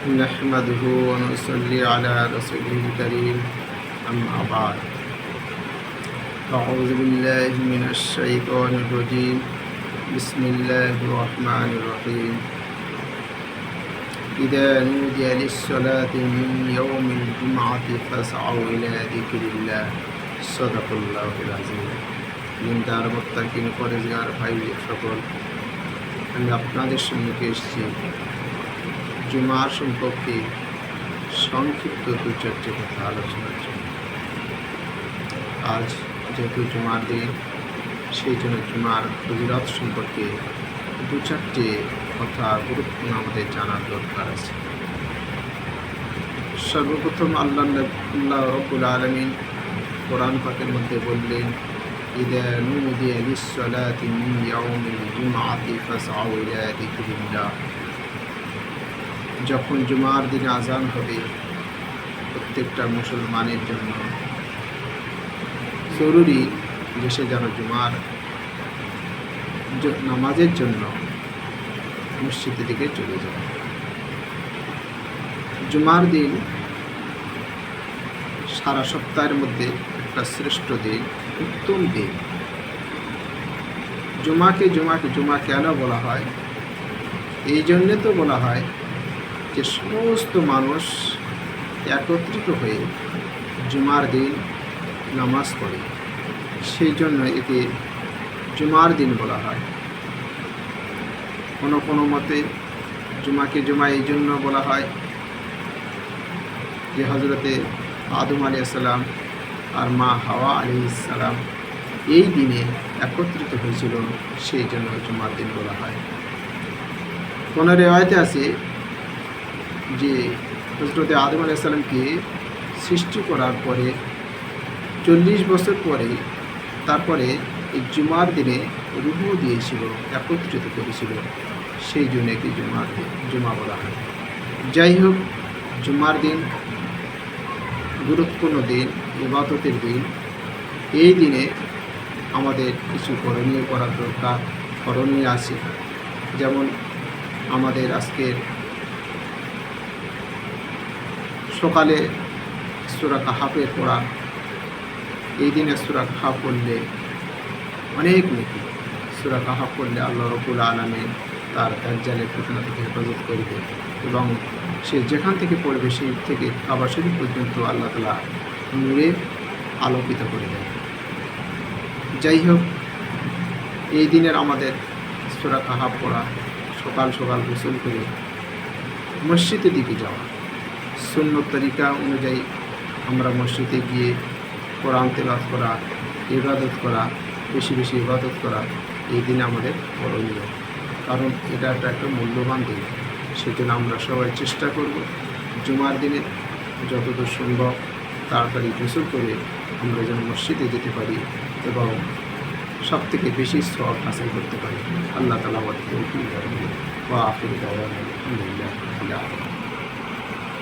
نحمده ونصلي على رسوله الكريم أما بعد أعوذ بالله من الشيطان الرجيم بسم الله الرحمن الرحيم إذا نودي للصلاة من يوم الجمعة فاسعوا إلى ذكر الله صدق الله العظيم দিনদার মুত্তাকিন পরেজগার ভাই সকল, আমি আপনাদের সম্মুখে এসেছি জুমার সম্পর্কে সংক্ষিপ্ত দু চারটি কথা আলোচনার জন্য। আজ যেহেতু জুমার দিন, সেই জন্য জুমার ফজিলত সম্পর্কে দু চারটি কথা গুরুত্বপূর্ণ আমাদের জানার দরকার আছে। সর্বপ্রথম আল্লাহ রব্বুল আলামিন কোরআন পাকের মধ্যে বললেন, ইযা নুদিয়া লিস-সালাতি মিন ইয়াউমিল জুমআতি ফাসআউ ইলা যিকরিল্লাহ। যখন জুমার দিনে আজান হবে, প্রত্যেকটা মুসলমানের জন্য জরুরি যে সে যেন জুমার নামাজের জন্য মসজিদের দিকে চলে যায়। জুমার দিন সারা সপ্তাহের মধ্যে একটা শ্রেষ্ঠ দিন, উত্তম দিন। জুমা কেন বলা হয়? এই জন্যে তো বলা হয় যে সমস্ত মানুষ একত্রিত হয়ে জুমার দিন নামাজ পড়ে, সেই জন্য একে জুমার দিন বলা হয়। কোনো মতে জুমা এই জন্য বলা হয় যে হজরতে আদম আলাইহিস সালাম আর মা হাওয়া আলাইহিস সালাম এই দিনে একত্রিত হয়েছিল, সেই জন্য জুমার দিন বলা হয়। কোনো রিওয়ায়েতে আছে যে হজরতে আদম আলাইহিস সালামকে সৃষ্টি করার পরে 40 বছর পরে তারপরে এই জুমার দিনে রূহ দিয়েছিল, একত্রিত করেছিল, সেই জন্য কি জুমা বলা হয়। যাই হোক, জুমার দিন গুরুত্বপূর্ণ দিন, ইবাদতের দিন। এই দিনে আমাদের কিছু করণীয় আছে। যেমন আমাদের আজকের সকালে সূরা কাহাফের পড়া। এই দিনে সূরা কাহাফ পড়লে অনেক নেকি। সূরা কাহাফ পড়লে আল্লাহ রাব্বুল আলামিন তার দাজ্জালের ফিতনা থেকে হেফাজত করবে, এবং সে যেখান থেকে পড়বে সেই থেকে কাবা শরীফ পর্যন্ত আল্লাহ তাআলা নূরে আলোকিত করে দেয়। যাই হোক, এই দিনের আমাদের সূরা কাহাফ পড়া, সকাল সকাল গোসল করে মসজিদের দিকে যাওয়া, সুন্নত তরিকা অনুযায়ী আমরা মসজিদে গিয়ে কোরআন তেলাওয়াত করা, ইবাদত করা, বেশি বেশি ইবাদত করা এই দিনে আমাদের করণীয়। কারণ এটা একটা মূল্যবান দিন। সেজন্য আমরা সবাই চেষ্টা করব জুমার দিনে যতদূর সম্ভব তাড়াতাড়ি গোসল করে আমরা যেন মসজিদে যেতে পারি এবং সবথেকে বেশি সওয়াব হাসিল করতে পারি। আল্লাহ তাআলা আমাদের তৌফিক দান করুন। ওয়া আখিরু দাওয়ানা আলহামদুলিল্লাহি রাব্বিল আলামিন।